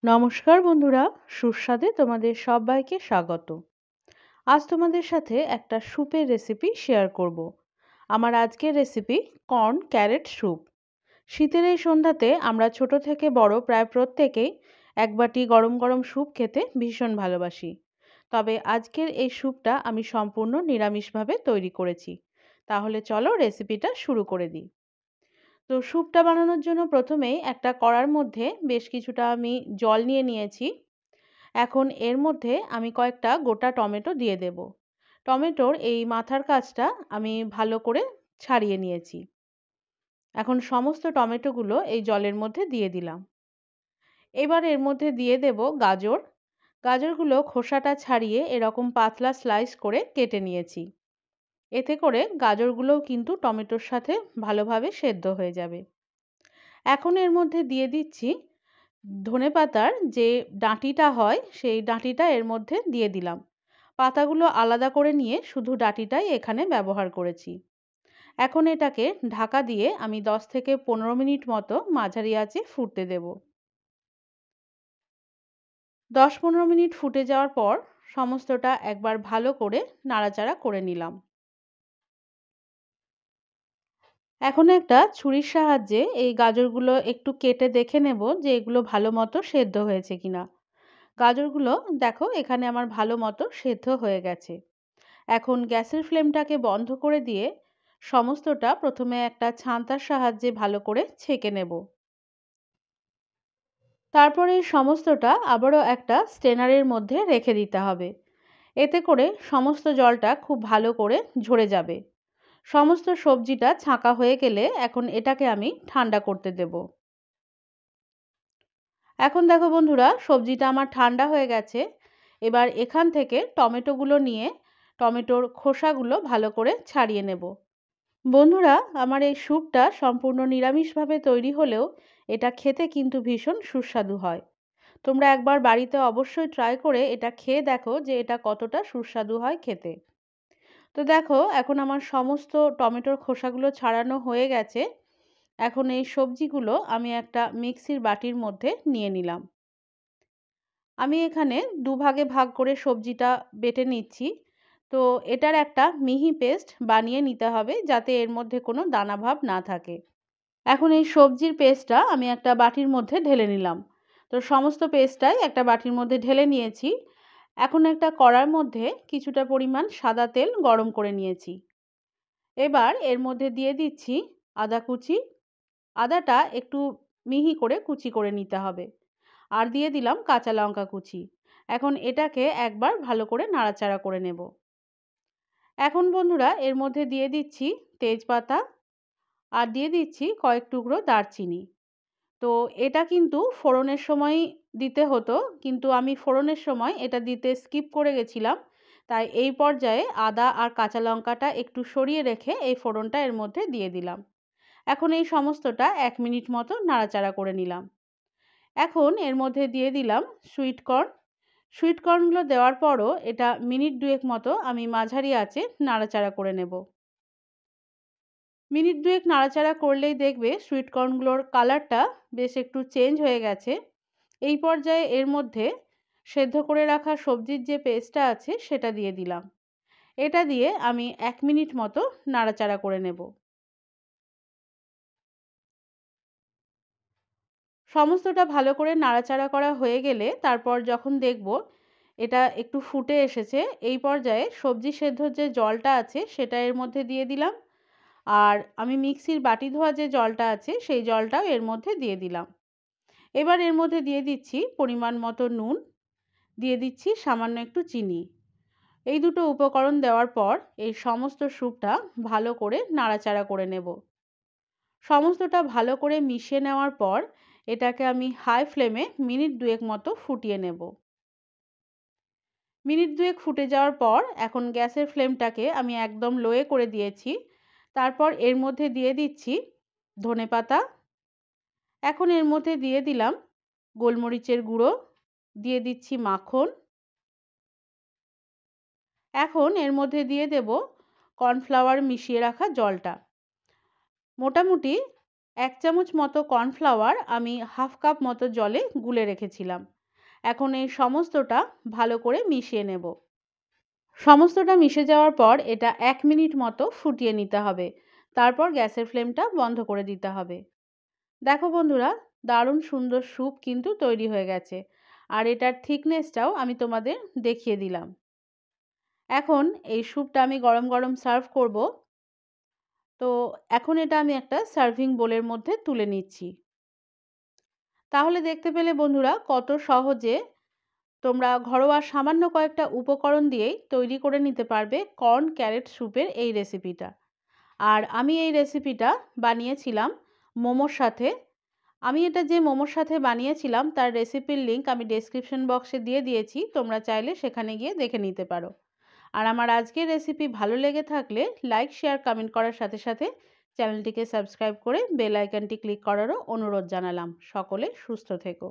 নমস্কার বন্ধুরা, সুস্বাদে তোমাদের সবাইকে স্বাগত। আজ তোমাদের সাথে একটা স্যুপের রেসিপি শেয়ার করব। আমার আজকের রেসিপি কর্ন ক্যারেট স্যুপ। শীতের এই সন্ধ্যাতে আমরা ছোট থেকে বড় প্রায় প্রত্যেকেই এক বাটি গরম গরম স্যুপ খেতে ভীষণ ভালোবাসি। তবে আজকের এই স্যুপটা আমি সম্পূর্ণ নিরামিষভাবে তৈরি করেছি। তাহলে চলো রেসিপিটা শুরু করে দিই। তো স্যুপটা বানানোর জন্য প্রথমেই একটা কড়ার মধ্যে বেশ কিছুটা আমি জল নিয়ে নিয়েছি। এখন এর মধ্যে আমি কয়েকটা গোটা টমেটো দিয়ে দেব। টমেটোর এই মাথার কাছটা আমি ভালো করে ছাড়িয়ে নিয়েছি। এখন সমস্ত টমেটোগুলো এই জলের মধ্যে দিয়ে দিলাম। এবার এর মধ্যে দিয়ে দেব গাজর। গাজরগুলো খোসাটা ছাড়িয়ে এরকম পাতলা স্লাইস করে কেটে নিয়েছি। এতে করে গাজরগুলোও কিন্তু টমেটোর সাথে ভালোভাবে সেদ্ধ হয়ে যাবে। এখন এর মধ্যে দিয়ে দিচ্ছি ধনেপাতার যে ডাঁটিটা হয় সেই ডাঁটিটা এর মধ্যে দিয়ে দিলাম। পাতাগুলো আলাদা করে নিয়ে শুধু ডাঁটিটাই এখানে ব্যবহার করেছি। এখন এটাকে ঢাকা দিয়ে আমি 10 থেকে 15 মিনিট মতো মাঝারি আঁচে ফুটতে দেব। 10-15 মিনিট ফুটে যাওয়ার পর সমস্তটা একবার ভালো করে নাড়াচাড়া করে নিলাম। এখন একটা ছুরির সাহায্যে এই গাজরগুলো একটু কেটে দেখে নেব যে এগুলো ভালো মতো সেদ্ধ হয়েছে কিনা। গাজরগুলো দেখো এখানে আমার ভালো মতো সেদ্ধ হয়ে গেছে। এখন গ্যাসের ফ্লেমটাকে বন্ধ করে দিয়ে সমস্তটা প্রথমে একটা ছান্তার সাহায্যে ভালো করে ছেঁকে নেব। তারপরে এই সমস্তটা আবারও একটা স্ট্রেনারের মধ্যে রেখে দিতে হবে। এতে করে সমস্ত জলটা খুব ভালো করে ঝরে যাবে। সমস্ত সবজিটা ছাঁকা হয়ে গেলে এখন এটাকে আমি ঠান্ডা করতে দেব। এখন দেখো বন্ধুরা, সবজিটা আমার ঠান্ডা হয়ে গেছে। এবার এখান থেকে টমেটোগুলো নিয়ে টমেটোর খোসাগুলো ভালো করে ছাড়িয়ে নেব। বন্ধুরা, আমার এই স্যুপটা সম্পূর্ণ নিরামিষভাবে তৈরি হলেও এটা খেতে কিন্তু ভীষণ সুস্বাদু হয়। তোমরা একবার বাড়িতে অবশ্যই ট্রাই করে এটা খেয়ে দেখো যে এটা কতটা সুস্বাদু হয় খেতে। তো দেখো এখন আমার সমস্ত টমেটোর খোসাগুলো ছাড়ানো হয়ে গেছে। এখন এই সবজিগুলো আমি একটা মিক্সির বাটির মধ্যে নিয়ে নিলাম। আমি এখানে দুভাগে ভাগ করে সবজিটা বেটে নিচ্ছি। তো এটার একটা মিহি পেস্ট বানিয়ে নিতে হবে যাতে এর মধ্যে কোনো দানাভাব না থাকে। এখন এই সবজির পেস্টটা আমি একটা বাটির মধ্যে ঢেলে নিলাম। তো সমস্ত পেস্টটাই একটা বাটির মধ্যে ঢেলে নিয়েছি। এখন একটা কড়ার মধ্যে কিছুটা পরিমাণ সাদা তেল গরম করে নিয়েছি। এবার এর মধ্যে দিয়ে দিচ্ছি আদা কুচি। আদাটা একটু মিহি করে কুচি করে নিতে হবে। আর দিয়ে দিলাম কাঁচা লঙ্কা কুচি। এখন এটাকে একবার ভালো করে নাড়াচাড়া করে নেব। এখন বন্ধুরা এর মধ্যে দিয়ে দিচ্ছি তেজপাতা আর দিয়ে দিচ্ছি কয়েক টুকরো দারচিনি। তো এটা কিন্তু ফোড়নের সময় দিতে হতো, কিন্তু আমি ফোড়নের সময় এটা দিতে স্কিপ করে গেছিলাম। তাই এই পর্যায়ে আদা আর কাঁচা লঙ্কাটা একটু সরিয়ে রেখে এই ফোড়নটা এর মধ্যে দিয়ে দিলাম। এখন এই সমস্তটা 1 মিনিট মতো নাড়াচাড়া করে নিলাম। এখন এর মধ্যে দিয়ে দিলাম সুইট কর্ন। সুইট কর্নগুলো দেওয়ার পরও এটা মিনিট 2 মতো আমি মাঝারি আঁচে নাড়াচাড়া করে নেব। মিনিট 2 নাড়াচাড়া করলেই দেখবে সুইট কর্নগুলোর কালারটা বেশ একটু চেঞ্জ হয়ে গেছে। এই পর্যায়ে এর মধ্যে সেদ্ধ করে রাখা সবজির যে পেস্টটা আছে সেটা দিয়ে দিলাম। এটা দিয়ে আমি 1 মিনিট মতো নাড়াচাড়া করে নেব। সমস্তটা ভালো করে নাড়াচাড়া করা হয়ে গেলে তারপর যখন দেখব এটা একটু ফুটে এসেছে, এই পর্যায়ে সবজি সেদ্ধর যে জলটা আছে সেটা এর মধ্যে দিয়ে দিলাম। আর আমি মিক্সির বাটি ধোয়া যে জলটা আছে সেই জলটাও এর মধ্যে দিয়ে দিলাম। এবার এর মধ্যে দিয়ে দিচ্ছি পরিমাণ মতো নুন, দিয়ে দিচ্ছি সামান্য একটু চিনি। এই দুটো উপকরণ দেওয়ার পর এই সমস্ত স্যুপটা ভালো করে নাড়াচাড়া করে নেব। সমস্তটা ভালো করে মিশিয়ে নেওয়ার পর এটাকে আমি হাই ফ্লেমে মিনিট 2 মতো ফুটিয়ে নেব। মিনিট 2 ফুটে যাওয়ার পর এখন গ্যাসের ফ্লেমটাকে আমি একদম লোয়ে করে দিয়েছি। তারপর এর মধ্যে দিয়ে দিচ্ছি ধনেপাতা। এখন এর মধ্যে দিয়ে দিলাম গোলমরিচের গুঁড়ো, দিয়ে দিচ্ছি মাখন। এখন এর মধ্যে দিয়ে দেব কর্নফ্লাওয়ার মিশিয়ে রাখা জলটা। মোটামুটি 1 চামচ মতো কর্নফ্লাওয়ার আমি হাফ কাপ মতো জলে গুলে রেখেছিলাম। এখন এই সমস্তটা ভালো করে মিশিয়ে নেব। সমস্তটা মিশে যাওয়ার পর এটা 1 মিনিট মতো ফুটিয়ে নিতে হবে। তারপর গ্যাসের ফ্লেমটা বন্ধ করে দিতে হবে। দেখো বন্ধুরা, দারুণ সুন্দর স্যুপ কিন্তু তৈরি হয়ে গেছে। আর এটার থিকনেসটাও আমি তোমাদের দেখিয়ে দিলাম। এখন এই স্যুপটা আমি গরম গরম সার্ভ করব। তো এখন এটা আমি একটা সার্ভিং বোলের মধ্যে তুলে নিচ্ছি। তাহলে দেখতে পেলে বন্ধুরা কত সহজে তোমরা ঘরোয়া সামান্য কয়েকটা উপকরণ দিয়েই তৈরি করে নিতে পারবে কর্ন ক্যারেট স্যুপের এই রেসিপিটা। আর আমি এই রেসিপিটা বানিয়েছিলাম মোমোর সাথে। আমি এটা যে মোমোর সাথে বানিয়েছিলাম তার রেসিপির লিংক আমি ডেসক্রিপশন বক্সে দিয়ে দিয়েছি, তোমরা চাইলে সেখানে গিয়ে দেখে নিতে পারো। আর আমার আজকের রেসিপি ভালো লেগে থাকলে লাইক, শেয়ার, কমেন্ট করার সাথে সাথে চ্যানেলটিকে সাবস্ক্রাইব করে বেল আইকনটি ক্লিক করারও অনুরোধ জানালাম। সকলে সুস্থ থেকো।